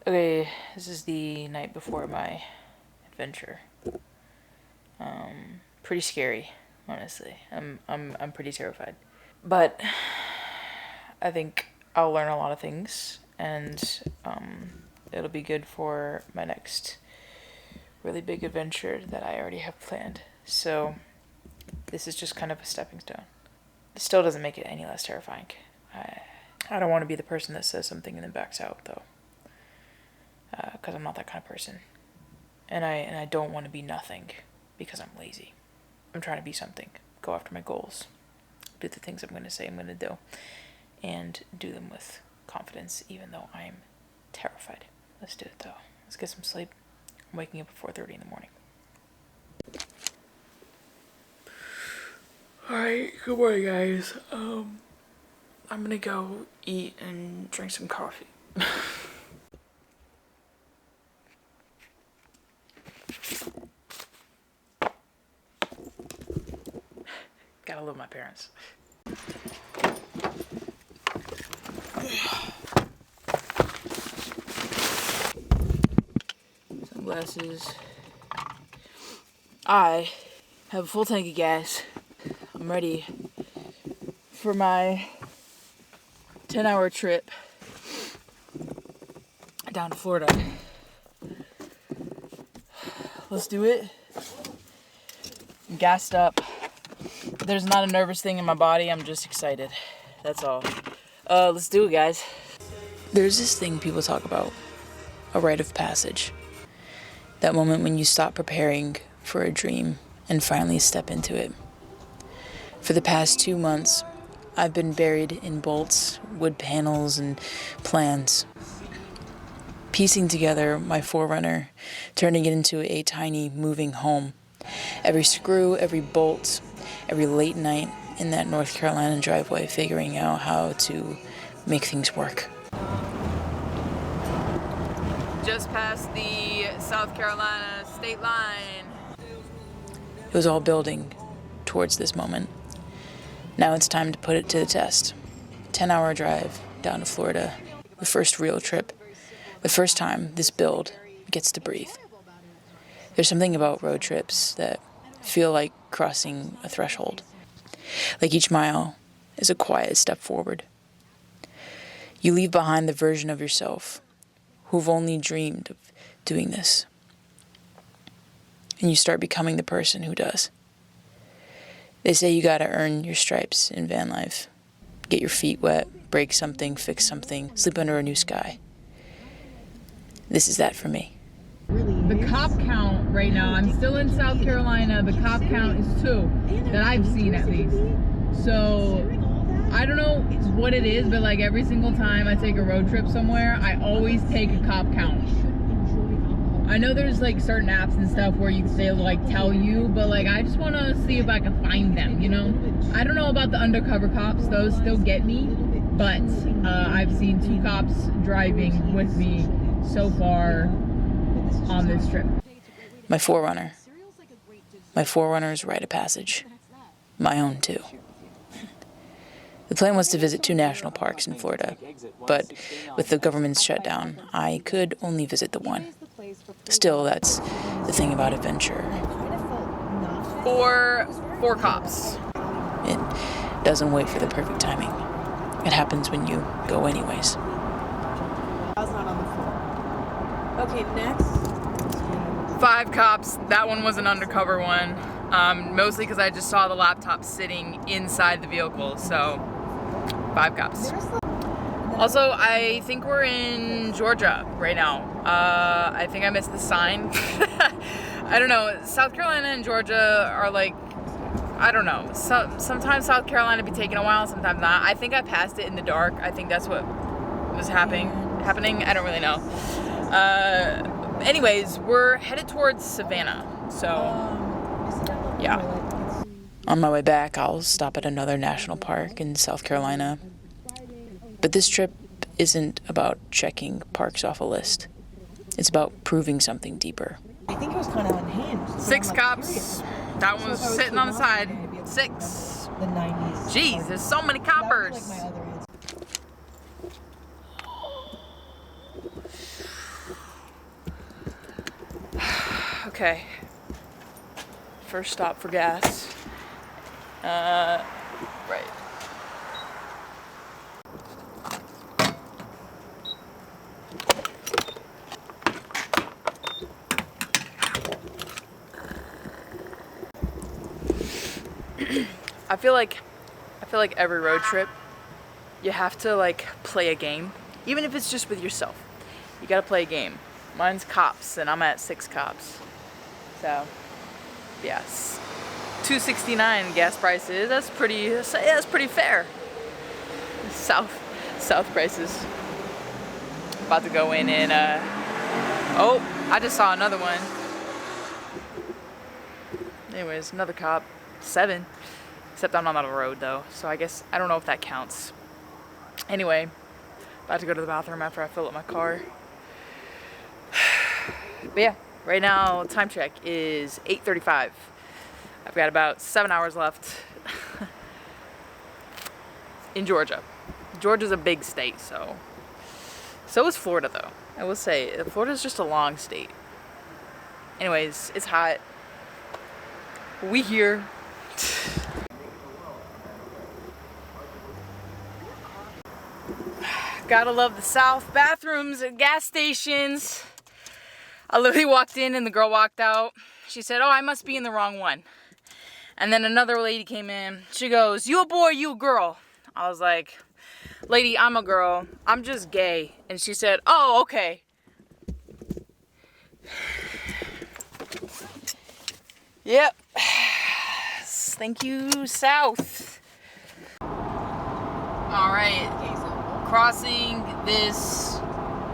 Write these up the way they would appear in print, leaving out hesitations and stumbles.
Okay, this is the night before my adventure. Pretty scary, honestly. I'm pretty terrified. But I think I'll learn a lot of things, and it'll be good for my next really big adventure that I already have planned. So this is just kind of a stepping stone. It still doesn't make it any less terrifying. I don't want to be the person that says something and then backs out, though. Because I'm not that kind of person. And I don't want to be nothing because I'm lazy. I'm trying to be something. Go after my goals. Do the things I'm going to say I'm going to do. And do them with confidence, even though I'm terrified. Let's do it, though. Let's get some sleep. I'm waking up at 4:30 in the morning. Alright, good morning, guys. I'm gonna go eat and drink some coffee. Gotta love my parents. Sunglasses. I have a full tank of gas. I'm ready for my 10-hour trip down to Florida. Let's do it. I'm gassed up. There's not a nervous thing in my body. I'm just excited. That's all. Let's do it, guys. There's this thing people talk about, a rite of passage. That moment when you stop preparing for a dream and finally step into it. For the past 2 months, I've been buried in bolts, wood panels, and plans. Piecing together my 4Runner, turning it into a tiny moving home. Every screw, every bolt, every late night in that North Carolina driveway figuring out how to make things work. Just past the South Carolina state line. It was all building towards this moment. Now it's time to put it to the test. 10-hour drive down to Florida. The first real trip. The first time this build gets to breathe. There's something about road trips that feel like crossing a threshold. Like each mile is a quiet step forward. You leave behind the version of yourself who've only dreamed of doing this. And you start becoming the person who does. They say you gotta earn your stripes in van life. Get your feet wet, break something, fix something, sleep under a new sky. This is that for me. The cop count right now, I'm still in South Carolina, the cop count is 2, that I've seen at least. So, I don't know what it is, but like every single time I take a road trip somewhere, I always take a cop count. I know there's like certain apps and stuff where they'll like tell you, but like I just want to see if I can find them, you know? I don't know about the undercover cops, those still get me, but I've seen 2 cops driving with me so far on this trip. My 4Runner. My 4Runner's rite of passage. My own too. The plan was to visit 2 national parks in Florida, but with the government's shutdown, I could only visit the one. Still, that's the thing about adventure. 4 cops. It doesn't wait for the perfect timing. It happens when you go anyways. I was not on the floor. Okay, next. 5 cops. That one was an undercover one. Mostly because I just saw the laptop sitting inside the vehicle, so 5 cops. Also, I think we're in Georgia right now. I think I missed the sign. I don't know. South Carolina and Georgia are like, I don't know. Sometimes South Carolina be taking a while, sometimes not. I think I passed it in the dark. I think that's what was happening. I don't really know. Anyways, we're headed towards Savannah. So, yeah. On my way back, I'll stop at another national park in South Carolina. But this trip isn't about checking parks off a list. It's about proving something deeper. I think it was kind of unhinged. 6 cops. That one was sitting on the side. 6. The 90s. Jeez, there's so many coppers. Like my other answer. Okay. First stop for gas. Right. I feel like every road trip you have to like play a game, even if it's just with yourself. You gotta play a game. Mine's cops, and I'm at 6 cops. So, yes, $2.69 gas prices. That's pretty fair. South prices. About to go in and oh, I just saw another one. Anyways, another cop. 7. Except I'm not on the road though, so I guess I don't know if that counts. Anyway, about to go to the bathroom after I fill up my car. But yeah, right now time check is 8:35. I've got about 7 hours left in Georgia. Georgia's a big state, so is Florida though. I will say Florida's just a long state. Anyways, it's hot. We here. Gotta love the South. Bathrooms at gas stations. I literally walked in and the girl walked out. She said, "Oh, I must be in the wrong one." And then another lady came in. She goes, "You a boy, you a girl?" I was like, "Lady, I'm a girl. I'm just gay." And she said, "Oh, okay." Yep. Thank you, South. All right. Crossing this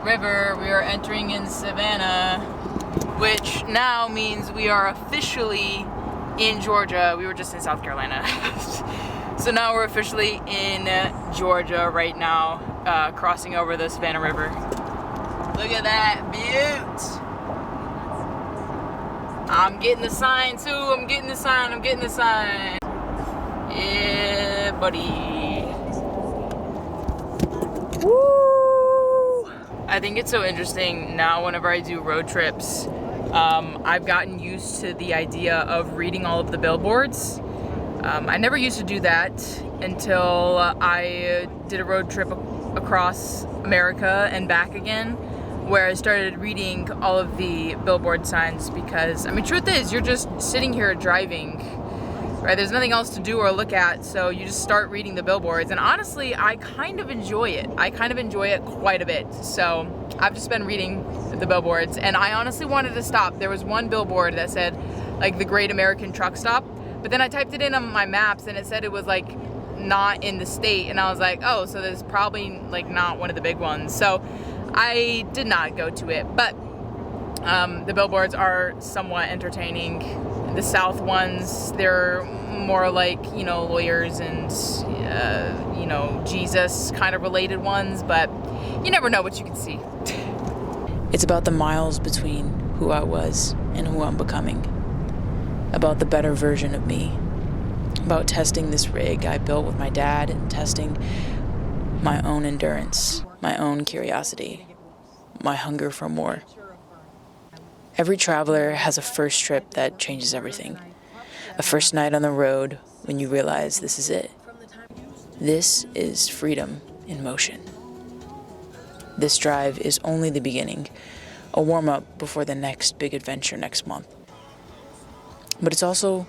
river, we are entering in Savannah, which now means we are officially in Georgia. We were just in South Carolina. So now we're officially in Georgia right now, crossing over the Savannah River. Look at that beaut. I'm getting the sign too. I'm getting the sign. Yeah, buddy. Woo! I think it's so interesting now whenever I do road trips. I've gotten used to the idea of reading all of the billboards. I never used to do that until I did a road trip across America and back again, where I started reading all of the billboard signs because, I mean, truth is, you're just sitting here driving, right? There's nothing else to do or look at, so you just start reading the billboards. And honestly, I kind of enjoy it. I kind of enjoy it quite a bit. So I've just been reading the billboards, and I honestly wanted to stop. There was one billboard that said, like, the Great American Truck Stop, but then I typed it in on my maps, and it said it was, like, not in the state, and I was like, oh, so there's probably, like, not one of the big ones. So I did not go to it, but the billboards are somewhat entertaining. The South ones, they're more like, you know, lawyers and, you know, Jesus kind of related ones, but you never know what you can see. It's about the miles between who I was and who I'm becoming. About the better version of me. About testing this rig I built with my dad and testing my own endurance, my own curiosity, my hunger for more. Every traveler has a first trip that changes everything. A first night on the road when you realize this is it. This is freedom in motion. This drive is only the beginning, a warm-up before the next big adventure next month. But it's also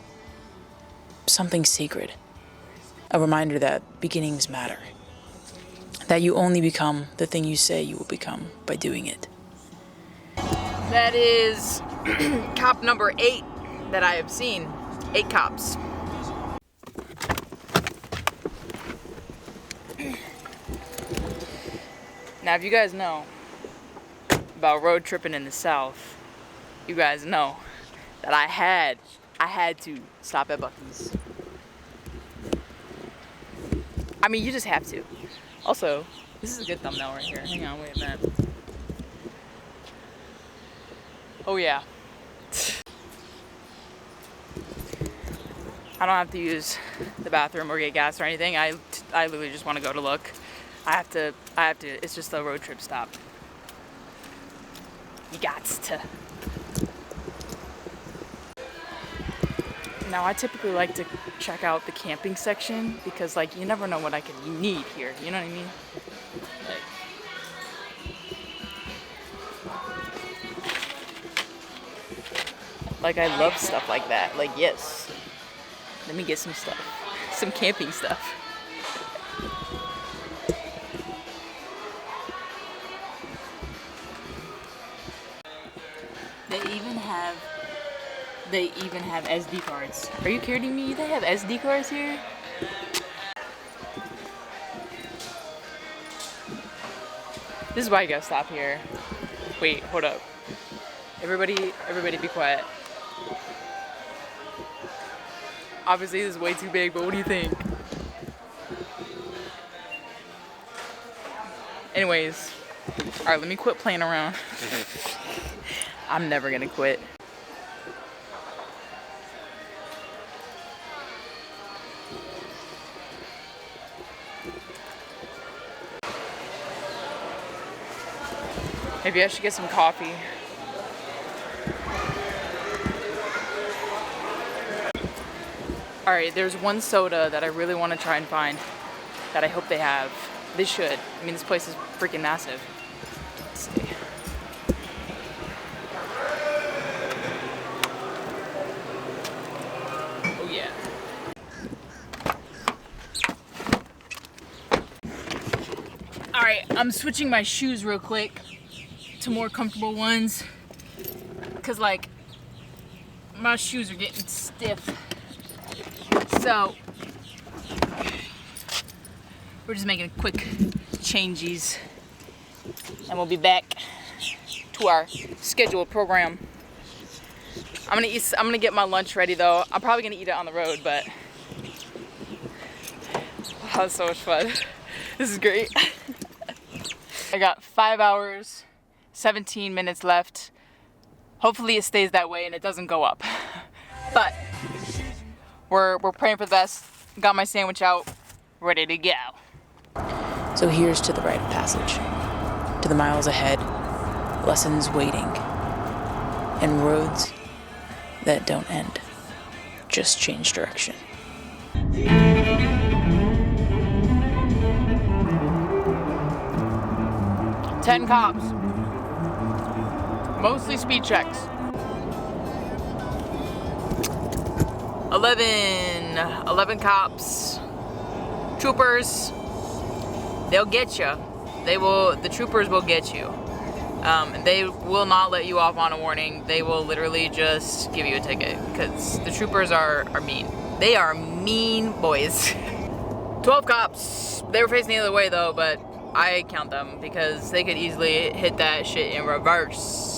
something sacred, a reminder that beginnings matter, that you only become the thing you say you will become by doing it. That is cop number 8 that I have seen. 8 cops. Now, if you guys know about road tripping in the South, you guys know that I had to stop at Buc-ee's. I mean, you just have to. Also, this is a good thumbnail right here. Hang on, wait a minute. Oh yeah. I don't have to use the bathroom or get gas or anything. I literally just want to go to look. I have to, it's just a road trip stop. You gots to. Now, I typically like to check out the camping section because, like, you never know what you need here. You know what I mean? Like, I love stuff like that. Like, yes. Let me get some stuff. Some camping stuff. They even have SD cards. Are you kidding me? They have SD cards here? This is why you gotta stop here. Wait, hold up. Everybody be quiet. Obviously this is way too big, but what do you think? Anyways, alright, let me quit playing around. I'm never gonna quit. Maybe I should get some coffee. Alright, there's one soda that I really want to try and find that I hope they have. They should. I mean, this place is freaking massive. Let's see. Oh yeah. Alright, I'm switching my shoes real quick to more comfortable ones, because like my shoes are getting stiff, so we're just making quick changes and we'll be back to our scheduled program. I'm gonna get my lunch ready though. I'm probably gonna eat it on the road, but that was so much fun. This is great. I got 5 hours 17 minutes left. Hopefully it stays that way and it doesn't go up. But we're praying for the best. Got my sandwich out, ready to go. So here's to the rite of passage, to the miles ahead, lessons waiting, and roads that don't end, just change direction. 10 cops. Mostly speed checks. 11 cops. Troopers. They'll get you. The troopers will get you. They will not let you off on a warning. They will literally just give you a ticket because the troopers are mean. They are mean boys. 12 cops. They were facing the other way though, but I count them because they could easily hit that shit in reverse.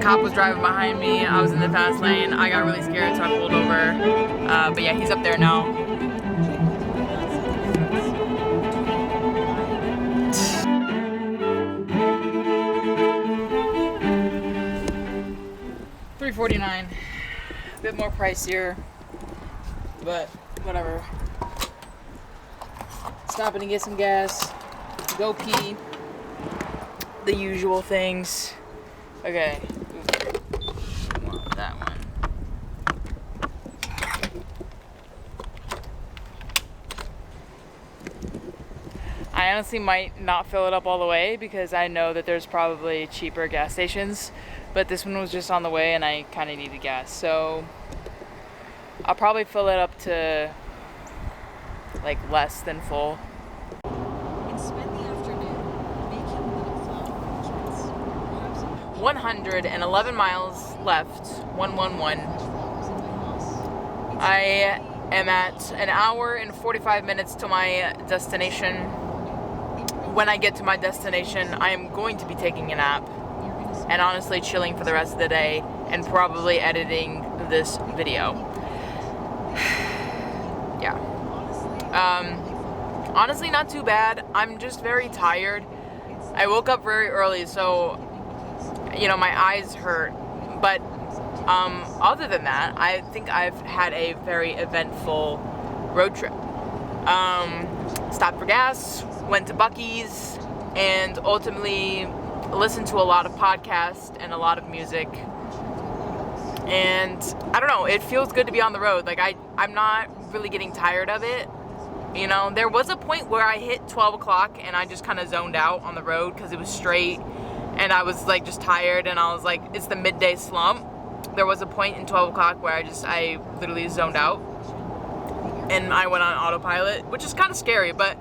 Cop was driving behind me. I was in the fast lane. I got really scared, so I pulled over. But yeah, he's up there now. $3.49. A bit more pricier, but whatever. Stopping to get some gas. Go pee. The usual things. Okay. That one. I honestly might not fill it up all the way because I know that there's probably cheaper gas stations, but this one was just on the way and I kind of needed gas, so I'll probably fill it up to like less than full. And spend the afternoon 111 miles left, 111. I am at an hour and 45 minutes to my destination. When I get to my destination, I am going to be taking a nap and honestly chilling for the rest of the day and probably editing this video. Yeah. Honestly, not too bad. I'm just very tired. I woke up very early, so, you know, my eyes hurt. But other than that, I think I've had a very eventful road trip. Stopped for gas, went to Buc-ee's, and ultimately listened to a lot of podcasts and a lot of music. And I don't know, it feels good to be on the road. Like, I'm not really getting tired of it. You know, there was a point where I hit 12 o'clock and I just kind of zoned out on the road because it was straight and I was like just tired, and I was like, it's the midday slump. There was a point in 12 o'clock where I literally zoned out and I went on autopilot, which is kind of scary, but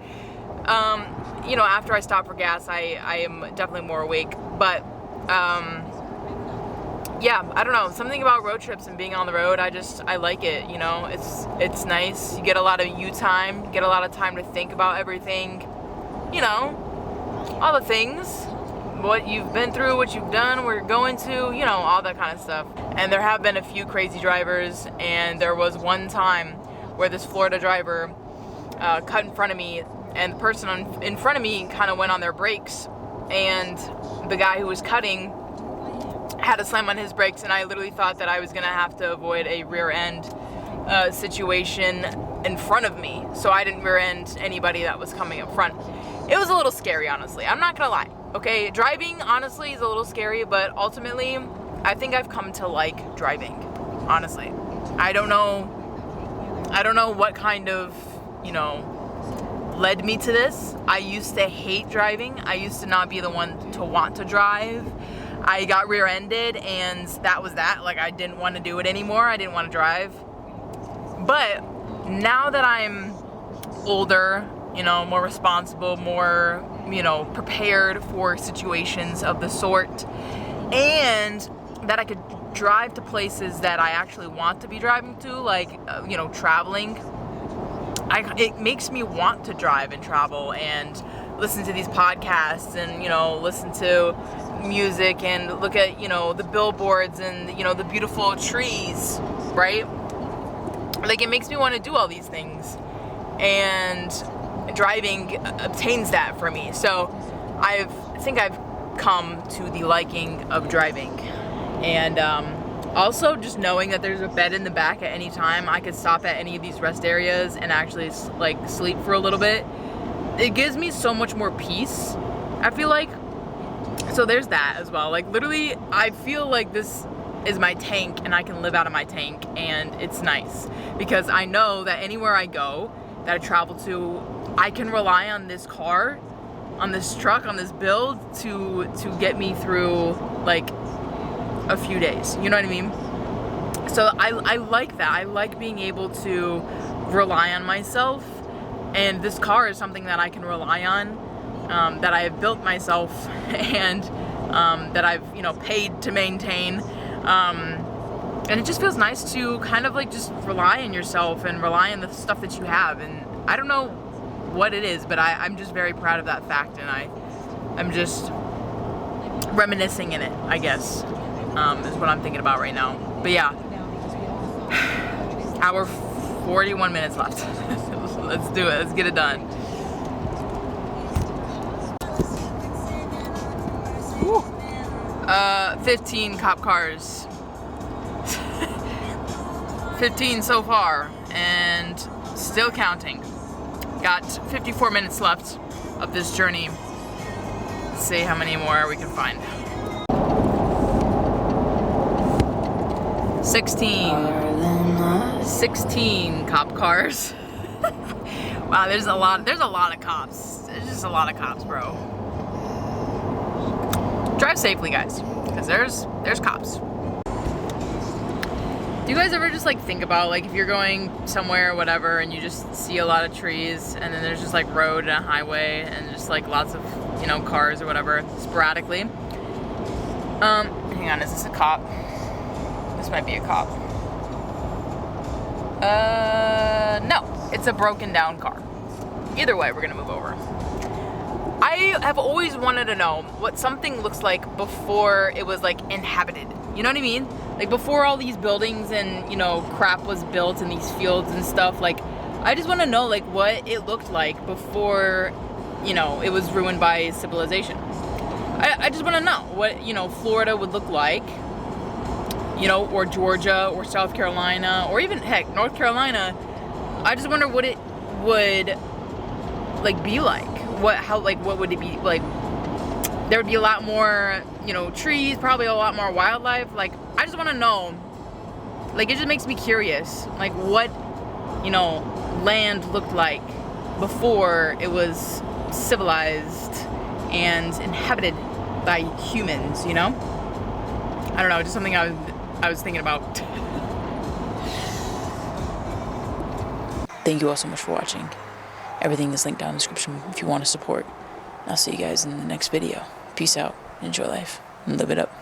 you know, after I stopped for gas, I am definitely more awake. But yeah, I don't know, something about road trips and being on the road, I like it, you know. It's nice. You get a lot of you time, you get a lot of time to think about everything, you know, all the things, what you've been through, what you've done, where you're going to, you know, all that kind of stuff. And there have been a few crazy drivers, and there was one time where this Florida driver cut in front of me, and the person in front of me kind of went on their brakes, and the guy who was cutting had to slam on his brakes, and I literally thought that I was gonna have to avoid a rear end situation in front of me, so I didn't rear end anybody that was coming up front. It was a little scary, honestly. I'm not gonna lie. Okay, driving honestly is a little scary, but ultimately I think I've come to like driving, honestly. I don't know what kind of, you know, led me to this. I used to hate driving. I used to not be the one to want to drive. I got rear-ended, and that was that. Like, I didn't want to do it anymore. I didn't want to drive. But now that I'm older, you know, more responsible, more, you know, prepared for situations of the sort, and that I could drive to places that I actually want to be driving to, like, you know, traveling, it makes me want to drive and travel and listen to these podcasts and, you know, listen to music and look at, you know, the billboards and, you know, the beautiful trees, right? Like, it makes me want to do all these things, and driving obtains that for me. So I think I've come to the liking of driving. And also just knowing that there's a bed in the back at any time, I could stop at any of these rest areas and actually like sleep for a little bit. It gives me so much more peace, I feel like. So there's that as well. Like, literally, I feel like this is my tank and I can live out of my tank, and it's nice because I know that anywhere I go, that I travel to, I can rely on this car, on this truck, on this build to get me through like a few days. You know what I mean? So I like that. I like being able to rely on myself, and this car is something that I can rely on, that I have built myself, and that I've, you know, paid to maintain. And it just feels nice to kind of like just rely on yourself and rely on the stuff that you have. And I don't know what it is, but I'm just very proud of that fact, and I'm just reminiscing in it, I guess, is what I'm thinking about right now. But yeah, hour 41 minutes left. Let's do it. Let's get it done. Woo. 15 cop cars. 15 so far, and still counting. Got 54 minutes left of this journey. Let's see how many more we can find. 16 cop cars. Wow, there's a lot of cops. There's just a lot of cops, bro. Drive safely, guys, because there's cops. Do you guys ever just like think about, like, if you're going somewhere or whatever and you just see a lot of trees and then there's just like road and a highway and just like lots of, you know, cars or whatever sporadically? Hang on, is this a cop? This might be a cop. No, it's a broken down car. Either way, we're gonna move over. I have always wanted to know what something looks like before it was like inhabited. You know what I mean? Like before all these buildings and, you know, crap was built in these fields and stuff. Like, I just want to know like what it looked like before, you know, it was ruined by civilization. I just want to know what, you know, Florida would look like, you know, or Georgia or South Carolina or even heck, North Carolina. I just wonder what it would like be like. What would it be like? There would be a lot more, you know, trees, probably a lot more wildlife. Like, I just want to know, like, it just makes me curious, like, what, you know, land looked like before it was civilized and inhabited by humans, you know? I don't know, just something I was thinking about. Thank you all so much for watching. Everything is linked down in the description if you want to support. I'll see you guys in the next video. Peace out. Enjoy life. And live it up.